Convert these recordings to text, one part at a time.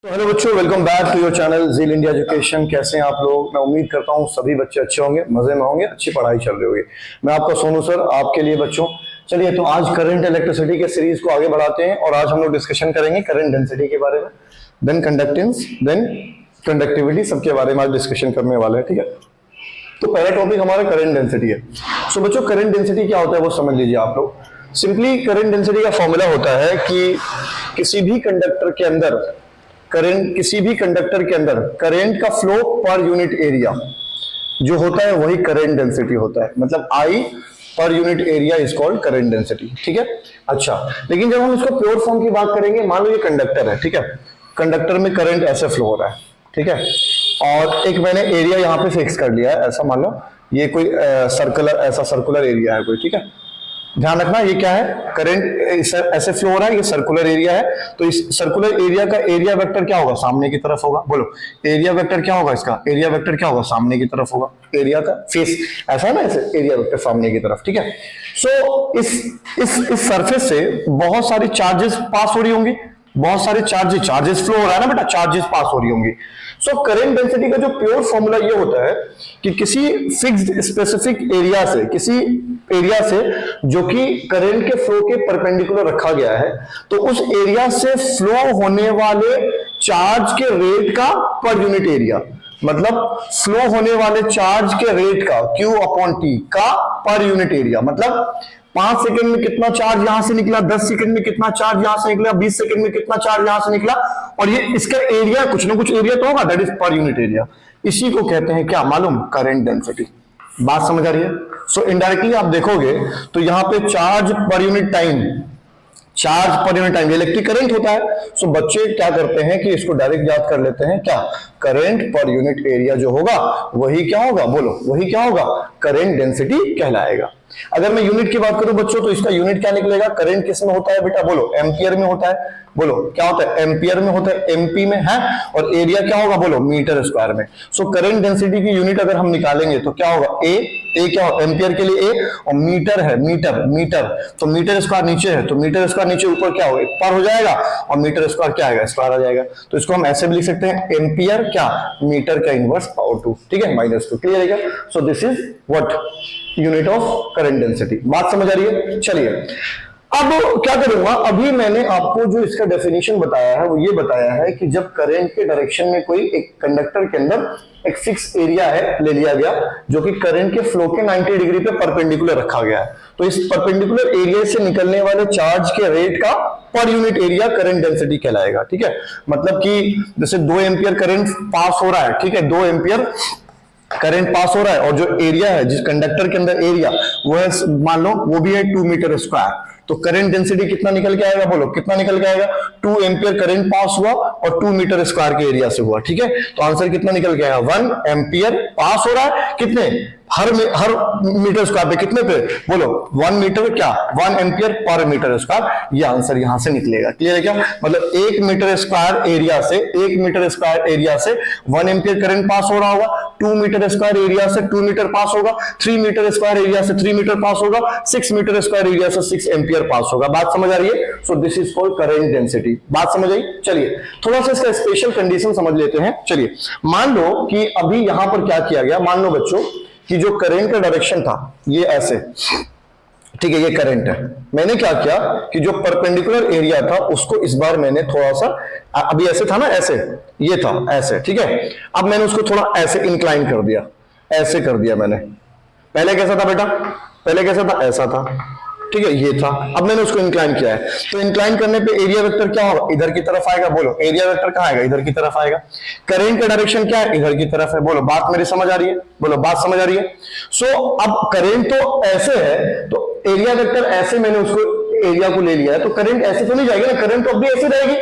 तो हेलो बच्चों, welcome back to your channel Zeal India education. कैसे हैं आप लोग? मैं उम्मीद करता हूं सभी बच्चे अच्छे होंगे, मजे में होंगे, अच्छी पढ़ाई चल रही होगी। मैं आपका सोनू सर आपके लिए बच्चों। चलिए, तो आज करंट इलेक्ट्रिसिटी के सीरीज को आगे बढ़ाते हैं और आज हम लोग डिस्कशन करेंगे करंट डेंसिटी के बारे में, देन कंडक्टेंस, देन कंडक्टिविटी, सबके बारे में आज डिस्कशन करने वाले हैं। ठीक है, तो पहला टॉपिक हमारा करंट डेंसिटी है। सो बच्चों, करंट डेंसिटी क्या होता है वो समझ लीजिए आप लोग। सिंपली करंट डेंसिटी का फॉर्मूला होता है कि किसी भी कंडक्टर के अंदर करंट का फ्लो पर यूनिट एरिया जो होता है वही करंट डेंसिटी होता है। मतलब I per unit area is called current density. ठीक है, अच्छा, लेकिन जब हम इसको प्योर फॉर्म की बात करेंगे, मान लो ये कंडक्टर है, ठीक है, कंडक्टर में करंट ऐसे फ्लो हो रहा है, ठीक है, और एक मैंने एरिया यहाँ पे फिक्स कर लिया है, ऐसा मान लो ये कोई सर्कुलर एरिया है कोई, ठीक है। ध्यान रखना, ये क्या है, करंट ऐसे फ्लो हो रहा है, ये सर्कुलर एरिया है, तो इस सर्कुलर एरिया का एरिया वेक्टर क्या होगा? सामने की तरफ होगा। बोलो, एरिया वेक्टर क्या होगा? इसका एरिया वेक्टर क्या होगा? सामने की तरफ होगा। एरिया का फेस ऐसा है ना, ऐसे एरिया वेक्टर सामने की तरफ, ठीक है। सो इस सरफेस से बहुत सारी चार्जेस पास हो रही होंगी, बहुत सारे चार्जेस फ्लो हो रहा है ना बेटा, चार्जेस पास हो रही होंगी। सो करंट डेंसिटी का जो प्योर फॉर्मूला ये होता है कि किसी फिक्स्ड स्पेसिफिक एरिया से, किसी एरिया से जो कि करंट के फ्लो के परपेंडिकुलर रखा गया है, तो उस एरिया से फ्लो होने वाले चार्ज के रेट का पर यूनिट एरिया, मतलब फ्लो होने वाले चार्ज के रेट का Q/T का पर यूनिट एरिया, मतलब 5 सेकंड में कितना चार्ज यहां से निकला, 10 सेकंड में कितना चार्ज यहां से निकला, 20 सेकंड में कितना चार्ज यहां से निकला, और ये इसका एरिया कुछ ना कुछ एरिया तो होगा, that is per unit area. इसी को कहते हैं क्या मालूम? Current density. बात समझ आ रही है? सो इनडायरेक्टली आप देखोगे तो यहां पे charge per unit time electric current होता है। सो बच्चे क्या करते हैं कि इसको डायरेक्ट याद कर लेते हैं, क्या करंट पर यूनिट एरिया जो होगा वही क्या होगा? बोलो, वही क्या होगा? करंट डेंसिटी कहलाएगा। अगर मैं यूनिट की बात करूं बच्चों, तो इसका यूनिट क्या निकलेगा? करंट किस में होता है बेटा? बोलो, एम्पियर में होता है। बोलो, क्या होता है? एम्पियर में होता है, एमपी में है, और एरिया क्या होगा? बोलो, मीटर स्क्वायर में। सो करंट डेंसिटी की यूनिट अगर हम निकालेंगे तो क्या होगा? ए क्या हो? एम्पियर के लिए ए, और मीटर है, मीटर, तो मीटर स्क्वायर नीचे है, तो मीटर स्क्वायर नीचे ऊपर क्या होगा? पर हो जाएगा, और मीटर स्क्वायर क्या आएगा? स्क्वायर आ जाएगा। तो इसको हम ऐसे भी लिख सकते हैं, एम्पियर क्या? मीटर का इनवर्स पावर 2, ठीक है, -2। क्लियर है क्या? सो this is what? Unit of current density. बात समझ आ रही है? चलिए, अब क्या करूंगा, अभी मैंने आपको जो इसका डेफिनेशन बताया है वो ये बताया है कि जब करंट के डायरेक्शन में कोई एक कंडक्टर के अंदर एक फिक्स एरिया है ले लिया गया जो कि करंट के फ्लो के 90 डिग्री पे परपेंडिकुलर रखा गया है, तो इस परपेंडिकुलर एरिया से निकलने वाले चार्ज के रेट का per unit area current density कहलाएगा। ठीक है, मतलब कि जैसे 2 एम्पियर करंट पास हो रहा है, ठीक है, 2 एम्पियर करंट पास हो रहा है, और जो एरिया है जिस कंडक्टर के अंदर एरिया वो है, मान लो वो भी है 2 मीटर स्क्वायर, तो करंट डेंसिटी कितना निकल के आएगा? बोलो, कितना निकल के आएगा? 2 एम्पियर करंट पास हुआ और 2 मीटर स्क्वायर के एरिया से हुआ, ठीक है, तो आंसर कितना निकल के आएगा? 1 एम्पियर पास हो रहा है, कितने? हर मीटर स्क्वायर पे, कितने पे? बोलो, 1 मीटर क्या? 1 एम्पियर पर मीटर स्क्वायर, ये आंसर यहां से निकलेगा। क्लियर है क्या? मतलब 1 मीटर स्क्वायर एरिया से 1 एम्पियर करंट पास हो रहा होगा, 2 मीटर स्क्वायर एरिया से 2 मीटर पास होगा, 3 मीटर स्क्वायर एरिया से 3 मीटर पास होगा, 6 मीटर स्क्वायर एरिया से 6 एम्पियर पास होगा। बात समझ आ रही है? सो this is called current density. बात समझ आई? चलिए, थोड़ा सा इसका स्पेशल कंडीशन समझ लेते हैं। चलिए, मान लो कि अभी यहां पर क्या किया गया, मान लो बच्चों कि जो करंट का डायरेक्शन था ये ऐसे, ठीक है, ये करंट है, मैंने क्या किया कि जो परपेंडिकुलर एरिया था उसको इस बार मैंने थोड़ा सा, अभी ऐसे था ना, ऐसे ये था ऐसे, ठीक है, अब मैंने उसको थोड़ा ऐसे इंक्लाइन कर दिया, ऐसे कर दिया मैंने। पहले कैसा था बेटा? पहले कैसा था? ऐसा था, ठीक है, ये था, अब मैंने उसको इंक्लाइन किया है, तो इंक्लाइन करने पे एरिया वेक्टर क्या होगा? इधर की तरफ आएगा। बोलो, एरिया वेक्टर कहां आएगा? इधर की तरफ आएगा। करंट का डायरेक्शन क्या है? इधर की तरफ है। बोलो, बात मेरी समझ आ रही है? बोलो, बात समझ आ रही है? सो अब करंट तो ऐसे है, तो एरिया वेक्टर ऐसे, मैंने उसको एरिया को ले लिया है, तो करंट ऐसे तो नहीं जाएगी ना, करंट तो अब भी ऐसे रहेगी।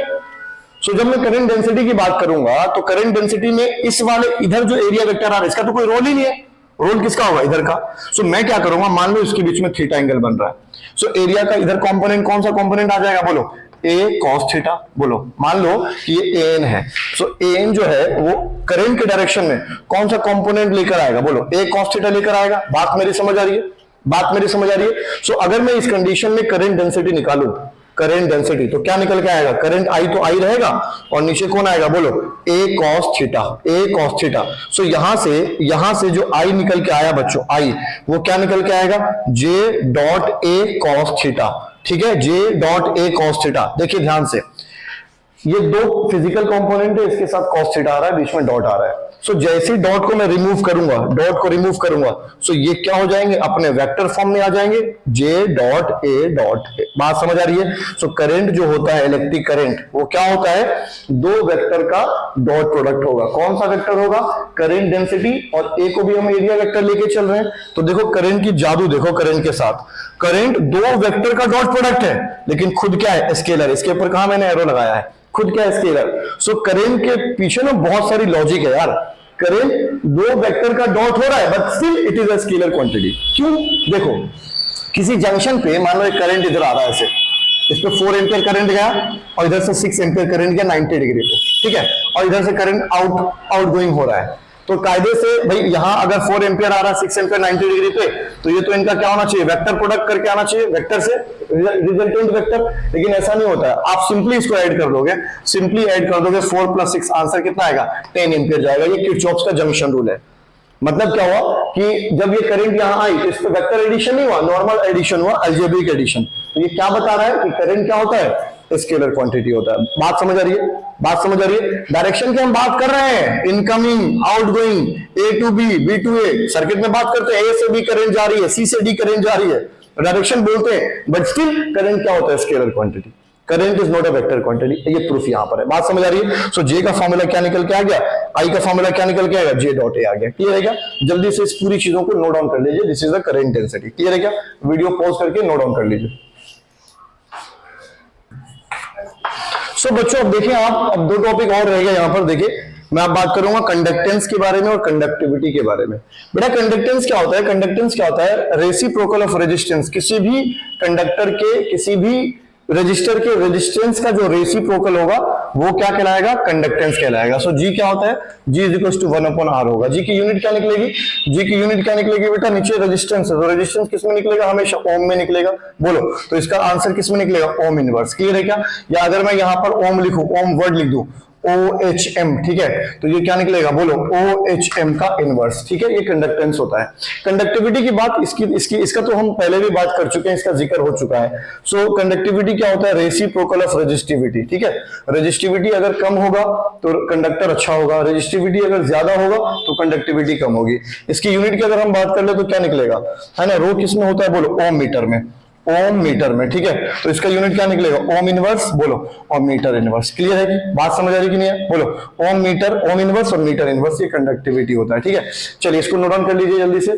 सो जब मैं करंट डेंसिटी की बात करूंगा तो करंट डेंसिटी में इस वाले इधर जो एरिया वेक्टर आ रहा है इसका तो कोई रोल ही नहीं है, रोल किसका होगा? इधर का। सो मैं क्या करूंगा, मान लो इसके बीच में थीटा एंगल बन रहा है, सो एरिया का इधर कंपोनेंट कौन सा कंपोनेंट आ जाएगा? बोलो, ए कॉस थीटा। बोलो, मान लो कि ये एन है, सो एन जो है वो करंट के डायरेक्शन में कौन सा कंपोनेंट लेकर आएगा? बोलो, ए कॉस थीटा लेकर आएगा। बात मेरी समझ आ रही है? बात मेरी समझ आ रही है? सो अगर मैं इस कंडीशन में करंट डेंसिटी निकालूं, करंट डेंसिटी, तो क्या निकल के आएगा, करंट आई तो आई रहेगा और नीचे कौन आएगा बोलो, ए कॉस थीटा, ए कॉस थीटा। सो यहां से जो आई निकल के आया बच्चों, आई वो क्या निकल के आएगा, J dot A cos theta, ठीक है, J dot A cos theta. देखिए ध्यान से, ये दो फिजिकल कंपोनेंट है, इसके साथ कॉस थीटा आ रहा है, बीच में डॉट आ रहा है। सो जैसे ही डॉट को मैं रिमूव करूंगा, डॉट को रिमूव करूंगा, सो ये क्या हो जाएंगे, अपने वेक्टर फॉर्म में आ जाएंगे, J dot A dot A. बात समझ आ रही है। सो करंट जो होता है, इलेक्ट्रिक करंट, वो क्या होता है, दो वेक्टर का डॉट प्रोडक्ट होगा। कौन सा वेक्टर होगा, करंट डेंसिटी, और ए को भी हम एरिया वेक्टर लेके चल रहे हैं। तो देखो करंट की जादू देखो, करंट के साथ करंट दो वेक्टर का डॉट प्रोडक्ट है, लेकिन खुद क्या है, स्केलर। इसके ऊपर कहां मैंने एरो लगाया है, खुद क्या है, स्केलर। सो करंट के पीछे ना बहुत सारी लॉजिक है यार। करंट दो वेक्टर का डॉट हो रहा है, but still it is a scalar quantity. क्यों, देखो किसी जंक्शन पे मान लो एक करंट इधर आ रहा है, ऐसे इस पे 4 एम्पियर करंट गया और इधर से 6 एम्पियर करंट गया 90 डिग्री पे, ठीक है, और इधर से करंट आउट गोइंग हो रहा है। तो कायदे से भाई यहां अगर 4 एम्पियर आ रहा है 6 एम्पियर 90 डिग्री पे, तो ये तो इनका क्या होना चाहिए, वेक्टर प्रोडक्ट करके आना चाहिए, वेक्टर से रिजल्टेंट वेक्टर। लेकिन ऐसा नहीं होता है, आप सिंपली इसको ऐड कर दोगे, सिंपली ऐड कर दोगे, 4 + 6 आंसर कितना आएगा, 10 एम्पियर जाएगा। ये किरचॉफ का जंक्शन रूल है। मतलब क्या हुआ कि जब ये करंट यहां आई तो इस पे वेक्टर एडिशन नहीं हुआ, नॉर्मल एडिशन हुआ, अलजेब्रिक एडिशन। तो ये क्या बता रहा है कि करंट क्या होता है, स्केलर क्वांटिटी होता है। बात समझ आ रही है, बात समझ आ रही है। डायरेक्शन की हम बात कर रहे हैं, incoming, outgoing, A to B, B to A. Circuit में बात करते हैं, ए से बी करंट जा रही है, सी से डी करंट जा रही है, डायरेक्शन बोलते हैं, बट स्टिल करंट क्या होता है, scalar quantity. Current is not a vector quantity. ये प्रूफ यहां पर है। बात समझ आ रही है। सो जे का फॉर्मूला क्या निकल के आ गया, आई का फॉर्मूला क्या निकल के आएगा, जे डॉट ए आ गया। क्लियर है क्या, जल्दी से इस पूरी चीजों को नोट डाउन कर लीजिए। This is the current density. Clear है क्या, वीडियो पॉज करके नोट डाउन कर लीजिए। सो बच्चों अब देखिए, आप अब दो टॉपिक और रह गए यहां पर। देखिए मैं आप बात करूंगा कंडक्टेंस के बारे में और कंडक्टिविटी के बारे में। बेटा कंडक्टेंस क्या होता है, कंडक्टेंस क्या होता है, रेसिप्रोकल ऑफ रेजिस्टेंस। किसी भी कंडक्टर के, किसी भी रजिस्टर के रेजिस्टेंस का जो रेसिप्रोकल होगा वो क्या कहलाएगा, कंडक्टेंस कहलाएगा। सो जी क्या होता है, जी इज इक्वल टू 1/r होगा। जी की यूनिट क्या निकलेगी, जी की यूनिट क्या निकलेगी बेटा, नीचे रेजिस्टेंस है तो रेजिस्टेंस किस में निकलेगा, हमेशा ओम में निकलेगा। बोलो तो इसका आंसर किस में निकलेगा, ओम इनवर्स। क्लियर है क्या, या अगर मैं यहां पर ओम लिखूं, ओम वर्ड लिख दूं, OHM, ठीक है, तो ये क्या निकलेगा, बोलो OHM का इनवर्स। ठीक है, ये कंडक्टेंस होता है। कंडक्टिविटी की बात इसका तो हम पहले भी बात कर चुके हैं, इसका जिक्र हो चुका है। सो कंडक्टिविटी क्या होता है, रेसिप्रोकल ऑफ रेजिस्टिविटी। ठीक है, रेजिस्टिविटी अगर कम होगा तो कंडक्टर अच्छा होगा, रेजिस्टिविटी अगर ज्यादा होगा तो कंडक्टिविटी कम होगी। इसकी यूनिट की अगर हम बात कर ले तो क्या निकलेगा, है ना, रो किस में होता है, बोलो ओम मीटर में, ओम मीटर में। ठीक है, तो इसका यूनिट क्या निकलेगा, ओम इनवर्स, बोलो, और मीटर इनवर्स। क्लियर है कि बात समझ आ रही कि नहीं है, बोलो ओम मीटर, ओम इनवर्स और मीटर इनवर्स, ये कंडक्टिविटी होता है। ठीक है, चलिए इसको नोट डाउन कर लीजिए जल्दी से,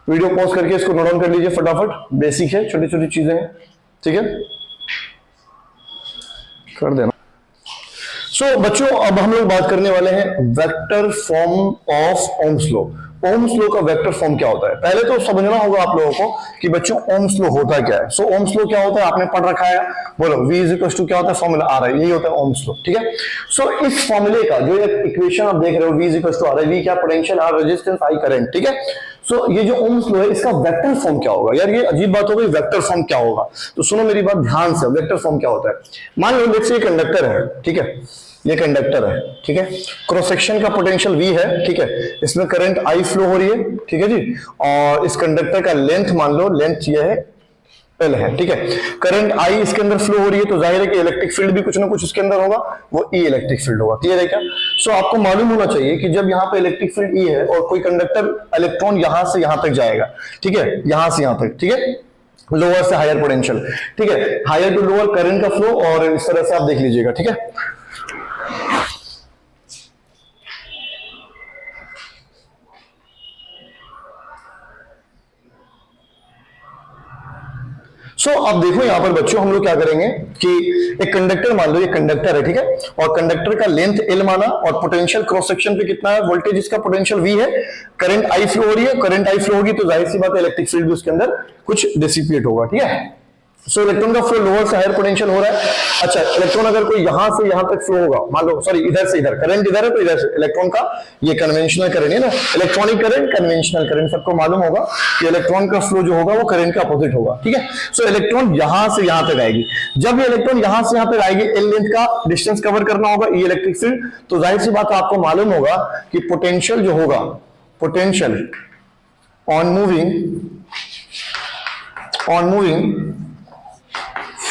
वीडियो पॉज करके इसको नोट डाउन कर लीजिए फटाफट। बेसिक है, छोटी छोटी चीजें हैं। ठीक है, कर देना। सो बच्चों अब हम लोग बात करने वाले हैं vector form of Ohm's law. Ohms law का वेक्टर फॉर्म क्या होता है, पहले तो समझना होगा आप लोगों को कि बच्चों ओम्स लॉ होता क्या है। सो ओम्स लॉ क्या होता है, आपने पढ़ रखा है, बोलो V = क्या होता है, फॉर्मूला आ रहा है, यही होता है ओम्स लॉ। ठीक है, सो इस फॉर्मूले का जो एक इक्वेशन आप देख रहे हो, V = आ रहा है, V क्या, potential, R resistance, I current. ठीक है, सो ये जो ओम्स लॉ है इसका वेक्टर फॉर्म क्या होगा। यार ये अजीब बात हो गई, वेक्टर फॉर्म क्या होगा, तो सुनो मेरी बात ध्यान से। वेक्टर फॉर्म क्या होता है, मान लो देखिए कंडक्टर है, ठीक है, ये कंडक्टर है, ठीक है, क्रॉस सेक्शन का पोटेंशियल V है, ठीक है, इसमें करंट I फ्लो हो रही है, ठीक है जी, और इस कंडक्टर का लेंथ मान लो, लेंथ ये है L है, ठीक है, करंट I इसके अंदर फ्लो हो रही है, तो जाहिर है कि इलेक्ट्रिक फील्ड भी कुछ ना कुछ उसके अंदर होगा, वो E इलेक्ट्रिक फील्ड होगा। क्लियर है क्या, सो आपको मालूम होना चाहिए कि जब यहाँ पे इलेक्ट्रिक फील्ड E है और कोई कंडक्टर इलेक्ट्रॉन यहां से यहां तक जाएगा, ठीक है, यहां से यहां तक, ठीक है, लोअर से हायर पोटेंशियल, ठीक है, हायर टू लोअर करंट का फ्लो, और इस तरह से आप देख लीजिएगा। ठीक है, सो अब देखो यहां पर बच्चों हम लोग क्या करेंगे कि एक कंडक्टर मान लो, ये कंडक्टर है, ठीक है, और कंडक्टर का लेंथ L माना, और पोटेंशियल क्रॉस सेक्शन पे कितना है, वोल्टेज इसका पोटेंशियल V है, करंट I फ्लो हो रही है, करंट I फ्लो होगी तो जाहिर सी बात है इलेक्ट्रिक फील्ड भी उसके अंदर कुछ डिसिपेट होगा। ठीक है, सो इलेक्ट्रॉन का फ्लो लोअर से हायर पोटेंशियल हो रहा है। अच्छा, इलेक्ट्रॉन अगर कोई यहां से यहां तक फ्लो होगा, मान लो सॉरी इधर से इधर, करंट इधर है तो इधर से इलेक्ट्रॉन का ये कन्वेंशनल करंट है ना, इलेक्ट्रॉनिक करंट, कन्वेंशनल करंट, सबको मालूम होगा कि इलेक्ट्रॉन का फ्लो जो होगा वो करंट के अपोजिट होगा, ठीक है। सो इलेक्ट्रॉन यहां से यहां तक आएगी, जब ये इलेक्ट्रॉन यहां से यहां तक आएगी, एल लेंथ का डिस्टेंस कवर करना होगा, ये इलेक्ट्रिक फील्ड, तो जाहिर सी बात है आपको मालूम होगा कि पोटेंशियल जो होगा, potential on moving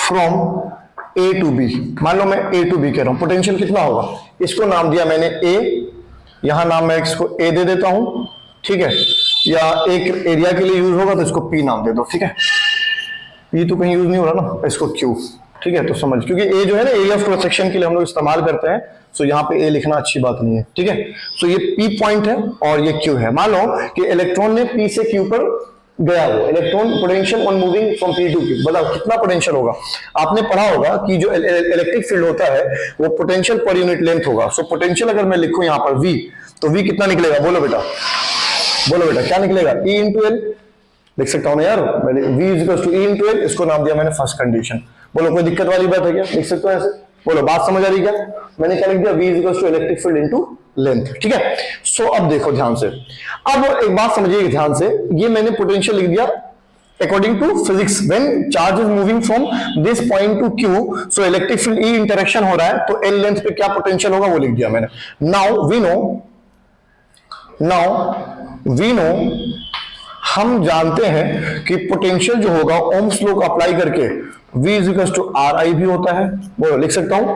from A to B, मान लो मैं ए टू बी कह रहा हूं, पोटेंशियल कितना होगा, इसको नाम दिया मैंने ए, यहां नाम मैं इसको ए दे देता हूं, ठीक है, या एक एरिया के लिए यूज होगा तो इसको पी नाम दे दो, ठीक है। पी तो कहीं यूज नहीं हो रहा ना, इसको क्यू, ठीक है। तो समझ, क्योंकि ए जो है ना एरिया ऑफ क्रॉस सेक्शन के लिए हम लोग इस्तेमाल करते हैं, सो यहाँ पे ए लिखना अच्छी बात नहीं है, ठीक है। सो ये पी पॉइंट है और ये क्यू है। मान लो कि इलेक्ट्रॉन ने पी से क्यू पर गया, वो electron potential on moving from P to Q, बताओ कितना पोटेंशियल होगा। आपने पढ़ा होगा कि जो इलेक्ट्रिक फील्ड होता है वो पोटेंशियल पर यूनिट लेंथ होगा। सो पोटेंशियल अगर मैं लिखूं यहाँ पर वी, तो वी कितना निकलेगा, बोलो बेटा, बोलो बेटा क्या निकलेगा, ई इंटू एल लिख सकता हूं ना यार, मैंने v equal to E into L, इसको नाम दिया मैंने फर्स्ट कंडीशन। बोलो कोई दिक्कत वाली बात है क्या, लिख सकते हो ऐसे, बोलो बात समझ आ रही क्या, मैंने क्या लिख दिया, v equal to electric field into length, ठीक है। सो अब देखो ध्यान से, अब एक बात समझिए ध्यान से, ये मैंने पोटेंशियल लिख दिया according to physics, when charge is moving from this point to Q, so electric field E interaction हो रहा है, तो एल लेंथ पे क्या पोटेंशियल होगा वो लिख दिया मैंने। नाउ वी नो, हम जानते हैं कि पोटेंशियल जो होगा ओम्स लॉ को अप्लाई करके V is equal to R I भी होता है, बोलो लिख सकता हूं,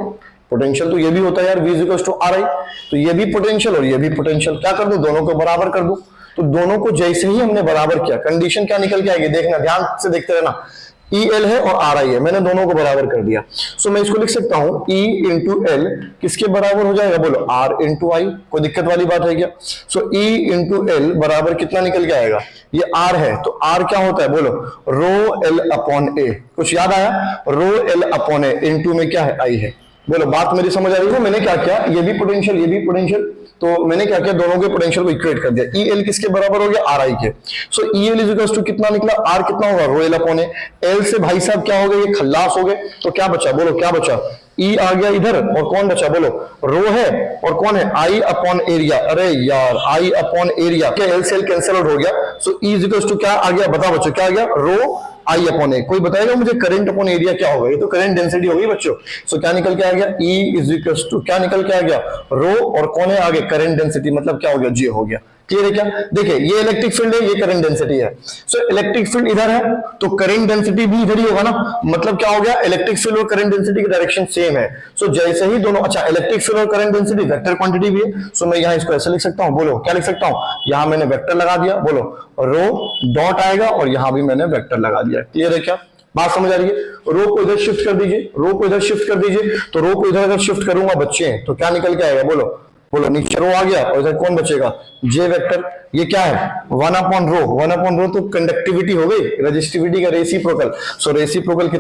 पोटेंशियल तो ये भी होता है यार, V is equal to R I, तो ये भी पोटेंशियल और ये भी पोटेंशियल, क्या कर दूं, दोनों को बराबर कर दूं। तो दोनों को जैसे ही हमने बराबर किया, कंडीशन क्या निकल के आएगी, देखना ध्यान से देखते रहना, ई एल है और आर आई है, मैंने दोनों को बराबर कर दिया। सो मैं इसको लिख सकता हूं E इंटू एल किसके बराबर हो जाएगा, बोलो R इंटू आई, कोई दिक्कत वाली बात है क्या। सो E इंटू एल बराबर कितना निकल के आएगा, ये R है, तो R क्या होता है, बोलो रो एल अपॉन ए, कुछ याद आया, रो एल अपॉन ए, इंटू में क्या है, आई है। बोलो बात मेरी समझ आ रही है। मैंने क्या किया, ये भी पोटेंशियल ये भी पोटेंशियल, तो मैंने क्या किया, दोनों के पोटेंशियल को इक्वेट कर दिया, ई एल किसके बराबर हो गया, आर आई के। So E L is equal to कितना निकला, आर कितना होगा, rho L upon A, L से भाई साहब क्या हो गए, ये खल्लास हो गए, तो क्या बचा, बोलो क्या बचा, ई आ गया इधर और कौन बचा, बोलो रो है और कौन है, आई अपॉन एरिया, अरे यार आई अपॉन एरिया, क्या एल से एल कैंसिल आउट हो गया। सो ई इज इक्वल टू क्या आ गया, बताओ बच्चों क्या आ गया, रो आई अपॉन ए, कोई बताएगा मुझे करंट अपॉन एरिया क्या होगा, ये तो करंट डेंसिटी होगी बच्चों। सो क्या निकल के आ गया, E इज इक्वल टू क्या निकल के आ गया, रो और कौन है आगे, करंट डेंसिटी, मतलब क्या हो गया, J हो गया। क्लियर है क्या, देखिए ये इलेक्ट्रिक फील्ड है, ये करंट डेंसिटी है। सो इलेक्ट्रिक फील्ड इधर है तो करंट डेंसिटी भी इधर ही होगा ना, मतलब क्या हो गया, इलेक्ट्रिक फील्ड और करंट डेंसिटी की डायरेक्शन सेम है। सो जैसे ही दोनों, अच्छा इलेक्ट्रिक फील्ड और करंट डेंसिटी वेक्टर क्वांटिटी भी है, सो मैं यहाँ इसको ऐसे लिख सकता हूँ, बोलो क्या लिख सकता हूँ, यहाँ मैंने वेक्टर लगा दिया, बोलो रो डॉट आएगा और यहाँ भी मैंने वेक्टर लगा दिया। क्लियर है क्या, बात समझ आ रही है। रो को इधर शिफ्ट कर दीजिए, रो को इधर शिफ्ट कर दीजिए, तो रो को इधर अगर शिफ्ट करूंगा बच्चे तो क्या निकल के आएगा, बोलो बोलो, नीचे रो आ गया और इधर कौन बचेगा, जे वेक्टर। ये क्या है, 1 अपॉन रो, 1 अपॉन रो तो कंडक्टिविटी हो गई, रेजिस्टिविटी का रेसिप्रोकल। सो रेसिप्रोकल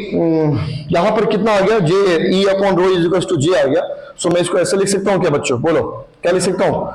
यहां पर कितना आ गया, J, E upon rho is equal to J आ गया। सो मैं इसको ऐसे लिख सकता हूं क्या बच्चों, बोलो क्या लिख सकता हूं,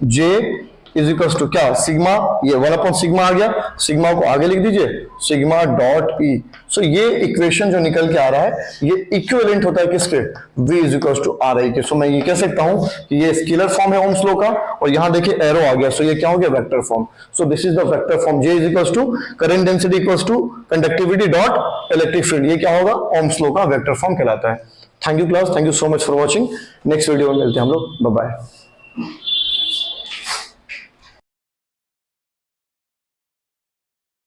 जे इज इक्वल टू क्या, सिग्मा, ये 1 अपॉन सिग्मा आ गया, सिग्मा को आगे लिख दीजिए, सिग्मा डॉट ई। सो ये इक्वेशन जो निकल के आ रहा है ये इक्विवेलेंट होता है किसके, V is equal to R आई के। सो मैं ये कह सकता हूं कि ये स्केलर फॉर्म है ओम्स लॉ का, और यहां देखिए एरो आ गया, सो ये क्या हो गया, vector form. So this is the vector form, J is equal to current density equal to conductivity dot electric field, ये क्या होगा, ओम्स लॉ का वेक्टर फॉर्म कहलाता है। Thank you class, thank you so much for watching, next video में मिलते हैं हम लोग, बाय बाय।